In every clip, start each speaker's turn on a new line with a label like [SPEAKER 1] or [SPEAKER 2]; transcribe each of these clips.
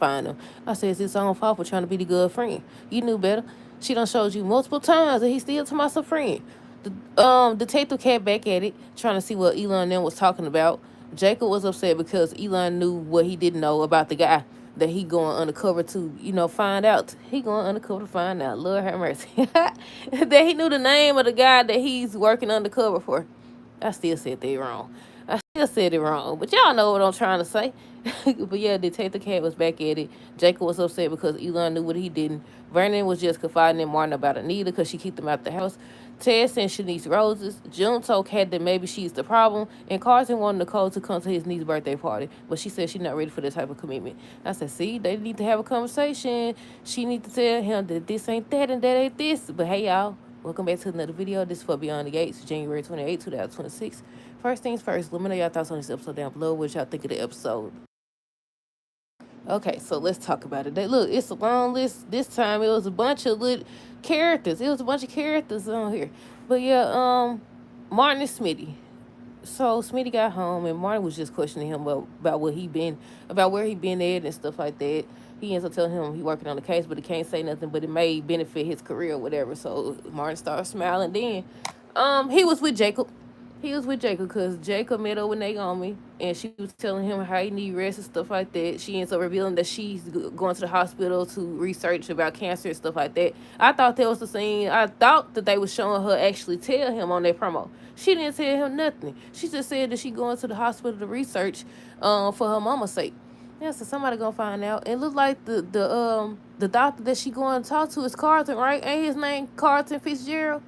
[SPEAKER 1] find him. I said, it's his own fault for trying to be the good friend. You knew better. She done showed you multiple times and he still to my friend. The detective came back at it, trying to see what Elon and them was talking about. Jacob was upset because Elon knew what he didn't know about the guy that he going undercover to, find out. He going undercover to find out. Lord have mercy. That he knew the name of the guy that he's working undercover for. I still said they wrong. I still said it wrong, but y'all know what I'm trying to say. But yeah, Detective Cat was back at it. Jacob was upset because Elon knew what he didn't. Vernon was just confiding in Martin about Anita because she kicked him out the house. Ted sent Shanice roses. June told Kat that maybe she's the problem. And Carson wanted Nicole to come to his niece's birthday party. But she said she's not ready for that type of commitment. I said, see, they need to have a conversation. She need to tell him that this ain't that and that ain't this. But hey, y'all. Welcome back to another video. This is for Beyond the Gates, January 28, 2026. First things first, let me know y'all thoughts on this episode down below. What y'all think of the episode? Okay, so let's talk about it. Look, it's a long list. This time it was a bunch of little characters. It was a bunch of characters on here. But yeah, Martin and Smitty. So Smitty got home and Martin was just questioning him about where he been at and stuff like that. He ends up telling him he working on the case, but he can't say nothing, but it may benefit his career or whatever. So Martin started smiling. Then he was with Jacob. He was with Jacob because Jacob met up with Naomi and she was telling him how he need rest and stuff like that. She ends up revealing that she's going to the hospital to research about cancer and stuff like that. I thought that was the scene. I thought that they was showing her actually tell him on that promo. She didn't tell him nothing. She just said that she going to the hospital to research for her mama's sake. Yeah, so somebody gonna find out. It looked like the doctor that she going to talk to is Carlton, right? Ain't his name Carlton Fitzgerald?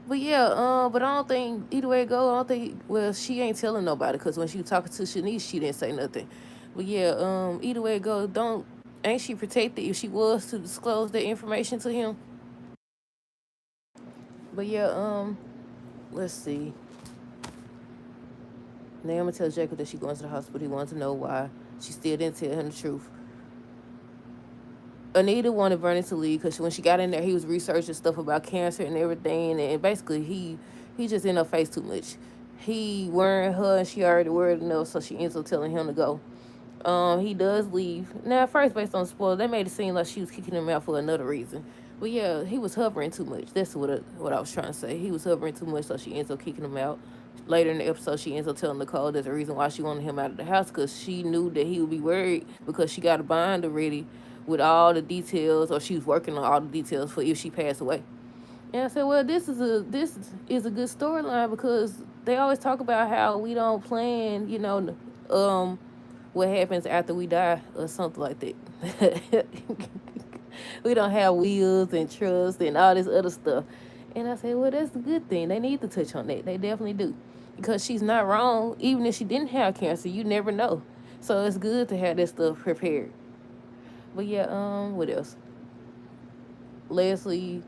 [SPEAKER 1] But yeah, but I don't think, either way it go, I don't think, well, she ain't telling nobody because when she was talking to Shanice, she didn't say nothing. But yeah, either way it go, ain't she protected if she was to disclose that information to him? But yeah, let's see. Naomi tells Jacob that she going to the hospital. He wants to know why. She still didn't tell him the truth. Anita wanted Vernon to leave because when she got in there, he was researching stuff about cancer and everything, and basically he just in her face too much. He worrying her, and she already worried enough, so she ends up telling him to go. He does leave. Now, at first, based on spoilers, they made it seem like she was kicking him out for another reason. But yeah, he was hovering too much. That's what I was trying to say. He was hovering too much, so she ends up kicking him out. Later in the episode, she ends up telling Nicole there's a reason why she wanted him out of the house because she knew that he would be worried because she got a bind already with all the details, or she was working on all the details for if she passed away. And I said, well, this is a good storyline because they always talk about how we don't plan, what happens after we die or something like that. We don't have wheels and trust and all this other stuff. And I said, well, that's a good thing. They need to touch on that. They definitely do. Because she's not wrong. Even if she didn't have cancer, you never know. So it's good to have that stuff prepared. But yeah, what else? Leslie,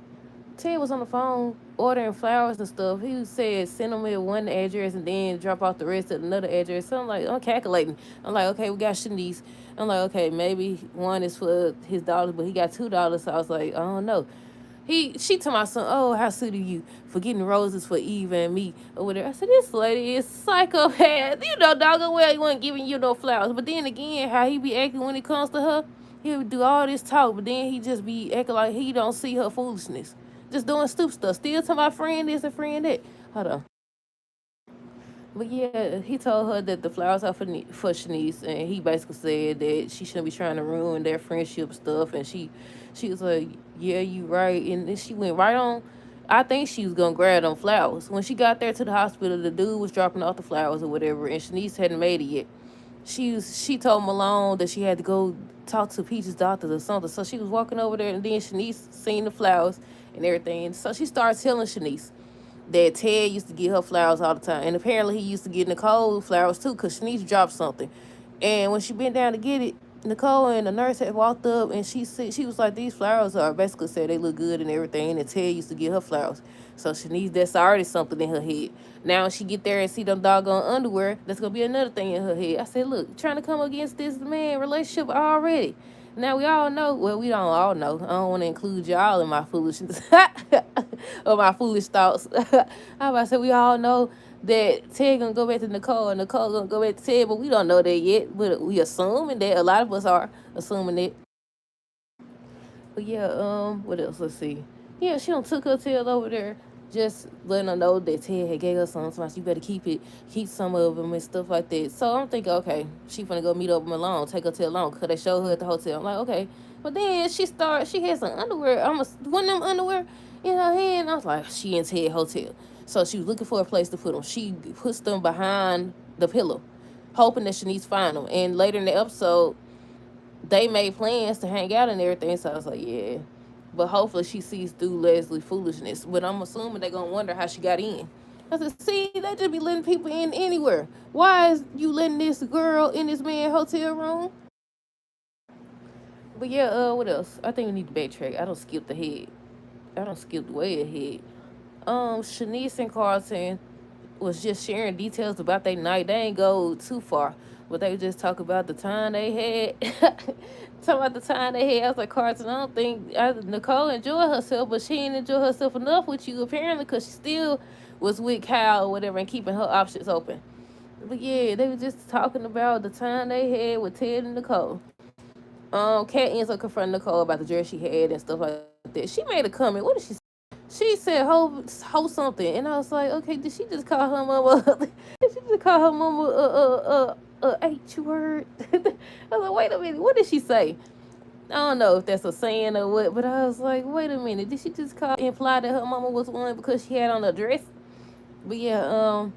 [SPEAKER 1] Ted was on the phone ordering flowers and stuff. He said send them at one address and then drop off the rest at another address. So I'm like, I'm calculating. I'm like, okay, we got Shanice. I'm like, okay, maybe one is for his daughter, but he got $2. So I was like, I don't know. She told my son, oh, how sweet of you for getting roses for Eva and me or whatever. I said, this lady is psychopath. Doggone well he wasn't giving you no flowers. But then again, how he be acting when it comes to her, he would do all this talk, but then he just be acting like he don't see her foolishness. Just doing stupid stuff. Still to my friend this and friend that. Hold on. But yeah, he told her that the flowers are for Shanice, and he basically said that she shouldn't be trying to ruin their friendship stuff. And she was like, yeah, you right. And then she went right on. I think she was gonna grab them flowers. When she got there to the hospital, the dude was dropping off the flowers or whatever, and Shanice hadn't made it yet. She told Malone that she had to go talk to Peach's doctors or something. So she was walking over there, and then Shanice seen the flowers and everything. So she started telling Shanice that Ted used to get her flowers all the time. And apparently he used to get Nicole flowers too because Shanice dropped something. And when she bent down to get it, Nicole and the nurse had walked up and she was like, these flowers are basically said they look good and everything. And Ted used to get her flowers. So Shanice, that's already something in her head. Now when she get there and see them doggone underwear, that's going to be another thing in her head. I said, look, trying to come against this man relationship already. Now we all know, well, we don't all know. I don't want to include y'all in my foolishness or my foolish thoughts. I about to say we all know that Ted gonna go back to Nicole and Nicole gonna go back to Ted, but we don't know that yet. But we assuming that. A lot of us are assuming that. But yeah, what else? Let's see. Yeah, she done took her tail over there, just letting her know that Ted had gave her some, so you better keep some of them and stuff like that. So I'm thinking, okay, she finna go meet up with Malone, take her tail along, cause they showed her at the hotel. I'm like, okay. But then she had some underwear, almost one of them underwear in her hand. I was like, she in Ted hotel. So she was looking for a place to put them. She puts them behind the pillow, hoping that Shanice find them. And later in the episode, they made plans to hang out and everything. So I was like, yeah. But hopefully she sees through Leslie's foolishness. But I'm assuming they're gonna wonder how she got in. I said, see, they just be letting people in anywhere. Why is you letting this girl in this man hotel room? But yeah, what else? I think we need to backtrack. I don't skip the head. I don't skip way ahead. Shanice and Carlton was just sharing details about their night. They ain't go too far, but they just talk about the time they had. Talk about the time they had. I was like, Carlton, I don't think Nicole enjoyed herself, but she didn't enjoy herself enough with you apparently, because she still was with Kyle or whatever and keeping her options open. But yeah, they were just talking about the time they had with Ted and Nicole. Kat ends up confronting Nicole about the dress she had and stuff like that. She made a comment. What did she say? She said ho something, and I was like, okay, did she just call her mama? Did she just call her mama H word? I was like, wait a minute, what did she say? I don't know if that's a saying or what, but I was like, wait a minute, did she just imply that her mama was one because she had on a dress? But yeah,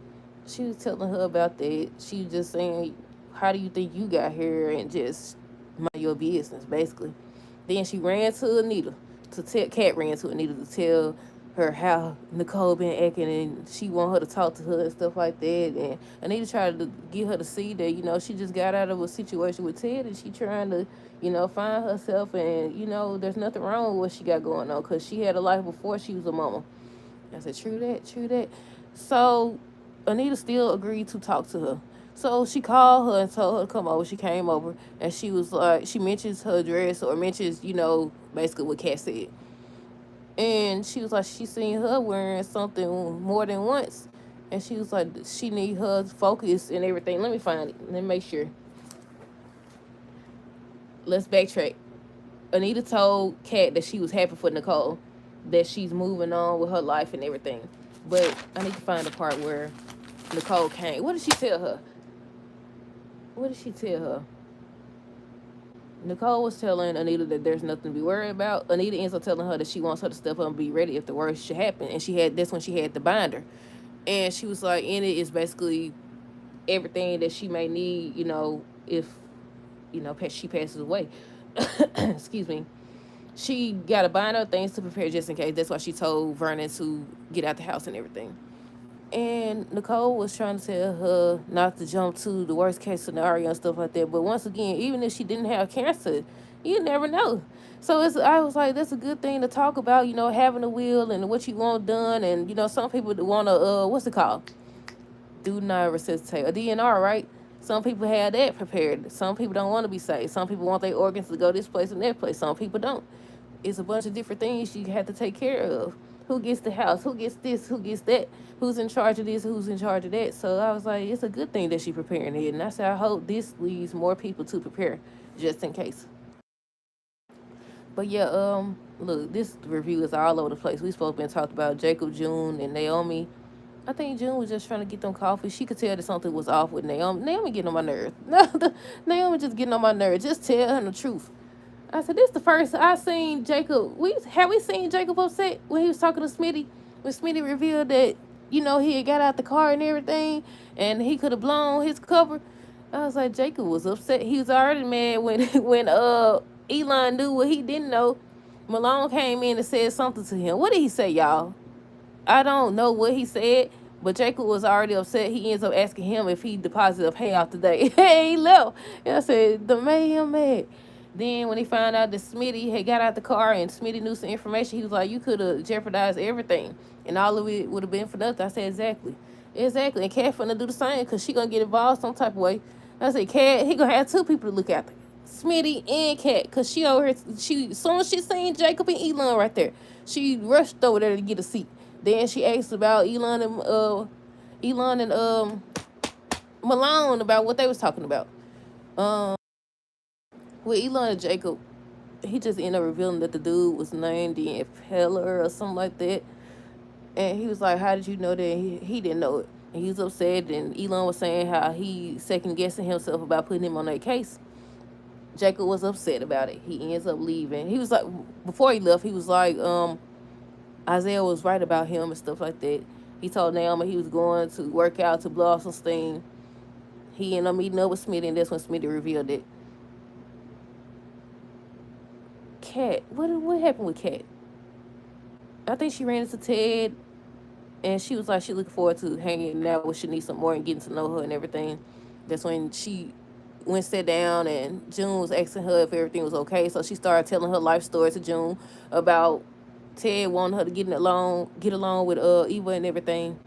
[SPEAKER 1] she was telling her about that. She was just saying, how do you think you got here, and just mind your business, basically. Then she ran to Anita to tell Kat ran to Anita to tell her how Nicole been acting, and she want her to talk to her and stuff like that. And Anita tried to get her to see that, she just got out of a situation with Ted, and she trying to, find herself, and there's nothing wrong with what she got going on, because she had a life before she was a mama. I said, true that, true that. So Anita still agreed to talk to her. So she called her and told her to come over. She came over, and she was like, she mentions her dress, or mentions, basically what Kat said. And she was like, she seen her wearing something more than once. And she was like, she need her focus and everything. Let me find it. Let me make sure. Let's backtrack. Anita told Kat that she was happy for Nicole, that she's moving on with her life and everything. But I need to find the part where Nicole came. What did she tell her? What did she tell her? Nicole was telling Anita that there's nothing to be worried about. Anita ends up telling her that she wants her to step up and be ready if the worst should happen. And that's when she had the binder. And she was like, in it is basically everything that she may need, if, she passes away. Excuse me. She got a binder of things to prepare just in case. That's why she told Vernon to get out the house and everything. And Nicole was trying to tell her not to jump to the worst case scenario and stuff like that. But once again, even if she didn't have cancer, you never know. So I was like, that's a good thing to talk about, having a will and what you want done. And, some people want to, what's it called? Do not resuscitate. A DNR, right? Some people have that prepared. Some people don't want to be saved. Some people want their organs to go this place and that place. Some people don't. It's a bunch of different things you have to take care of. Who gets the house? Who gets this? Who gets that? Who's in charge of this? Who's in charge of that? So I was like, it's a good thing that she's preparing it. And I said, I hope this leads more people to prepare, just in case. But yeah, look, this review is all over the place. We supposed to been talked about Jacob, June, and Naomi. I think June was just trying to get them coffee. She could tell that something was off with Naomi. Naomi getting on my nerves. Naomi just getting on my nerves. Just tell her the truth. I said, this is the first I seen Jacob. Have we seen Jacob upset when he was talking to Smitty? When Smitty revealed that, he had got out the car and everything, and he could have blown his cover. I was like, Jacob was upset. He was already mad when Elon knew what he didn't know. Malone came in and said something to him. What did he say, y'all? I don't know what he said, but Jacob was already upset. He ends up asking him if he deposited a payout today. Hey, he left. And I said, the made him mad. Then when he found out that Smitty had got out the car and Smitty knew some information, he was like, you could have jeopardized everything. And all of it would have been for nothing. I said, exactly. Exactly. And Kat finna do the same because she going to get involved some type of way. I said, Kat, he going to have two people to look after. Smitty and Kat, because she over here, as soon as she seen Jacob and Elon right there, she rushed over there to get a seat. Then she asked about Elon Elon and Malone about what they was talking about. Um, with Elon and Jacob, he just ended up revealing that the dude was named the Impeller or something like that. And he was like, "How did you know that?" He didn't know it. And he was upset. And Elon was saying how he second guessing himself about putting him on that case. Jacob was upset about it. He ends up leaving. He was like, before he left, he was like, Isaiah was right about him and stuff like that. He told Naomi he was going to work out to blow off some steam. He ended up meeting up with Smitty, and that's when Smitty revealed it. Kat, what happened with Kat? I think she ran into Ted, and she was like she looking forward to hanging out with Shanice some more and getting to know her and everything. That's when she went sat down, and June was asking her if everything was okay. So she started telling her life story to June about Ted wanting her to get along with Eva and everything.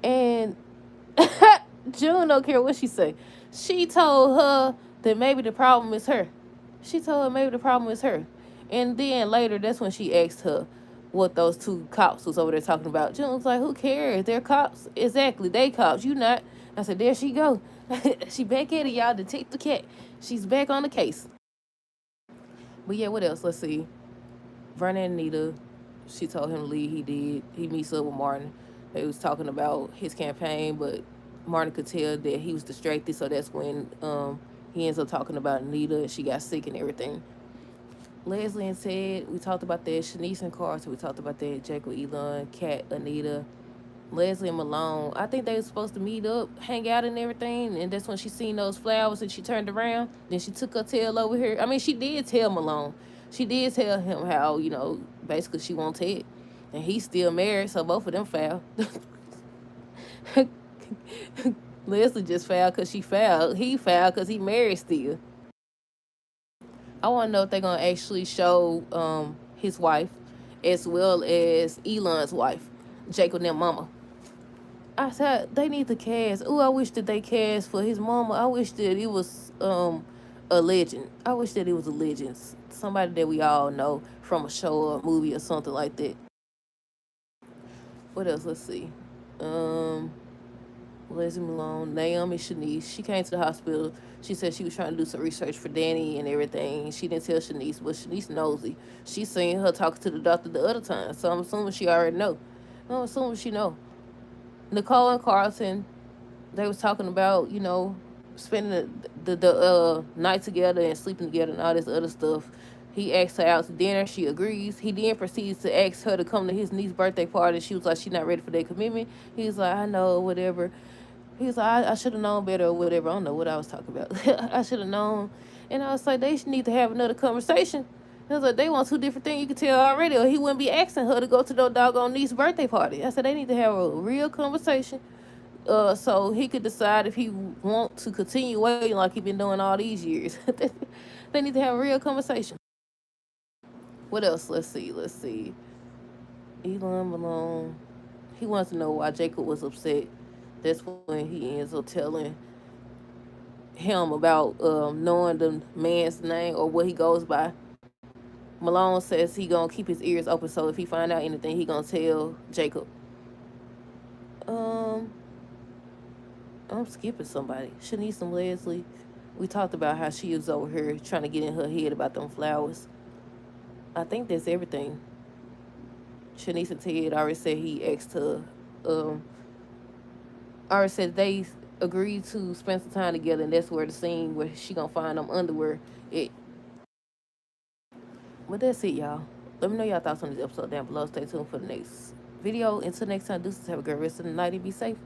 [SPEAKER 1] And June don't care what she say. She told her that maybe the problem is her. She told her maybe the problem is her. And then later, that's when she asked her what those two cops was over there talking about. June was like, who cares? They're cops. Exactly, they cops. You not. I said, there she go. She back at it, y'all. Detect the cat. She's back on the case. But yeah, what else? Let's see. Vernon and Nita, she told him to leave. He did. He meets up with Martin. They was talking about his campaign, but Martin could tell that he was distracted. So that's when he ends up talking about Nita, and she got sick and everything. Leslie and Ted, we talked about that. Shanice and Carter, we talked about that. Jacob, Elon, Kat, Anita, Leslie and Malone. I think they were supposed to meet up, hang out and everything. And that's when she seen those flowers and she turned around. Then she took her tail over here. I mean, she did tell Malone. She did tell him how, basically she won't Ted. And he's still married, so both of them foul. Leslie just fouled because she fouled. He fouled because he married still. I want to know if they're going to actually show his wife as well as Elon's wife, Jacob and their mama. I said they need to cast. Ooh, I wish that they cast for his mama. I wish that it was a legend. I wish that it was a legend. Somebody that we all know from a show or a movie or something like that. What else? Let's see. Um Leslie Malone, Naomi Shanice. She came to the hospital. She said she was trying to do some research for Danny and everything. She didn't tell Shanice, but Shanice nosy. She seen her talking to the doctor the other time, so I'm assuming she already know. I'm assuming she know. Nicole and Carlton, they was talking about, spending the night together and sleeping together and all this other stuff. He asked her out to dinner. She agrees. He then proceeds to ask her to come to his niece's birthday party. She was like, she's not ready for that commitment. He's like, I know, whatever. He's like, I should have known better or whatever. I don't know what I was talking about. I should have known. And I was like, they should need to have another conversation. I was like, they want two different things. You could tell already, or he wouldn't be asking her to go to no doggone niece's birthday party. I said, they need to have a real conversation, so he could decide if he want to continue waiting like he been doing all these years. They need to have a real conversation. What else? Let's see. Elon Malone. He wants to know why Jacob was upset. That's when he ends up telling him about knowing the man's name or what he goes by. Malone says he gonna keep his ears open, so if he find out anything, he gonna tell Jacob. Um, I'm skipping somebody. Shanice and Leslie. We talked about how she was over here trying to get in her head about them flowers. I think that's everything. Shanice and Ted already said he asked her. Um, already said they agreed to spend some time together, and that's where the scene where she gonna find them underwear. It. But that's it, y'all. Let me know y'all thoughts on this episode down below. Stay tuned for the next video. Until next time, deuces. Have a great rest of the night and be safe.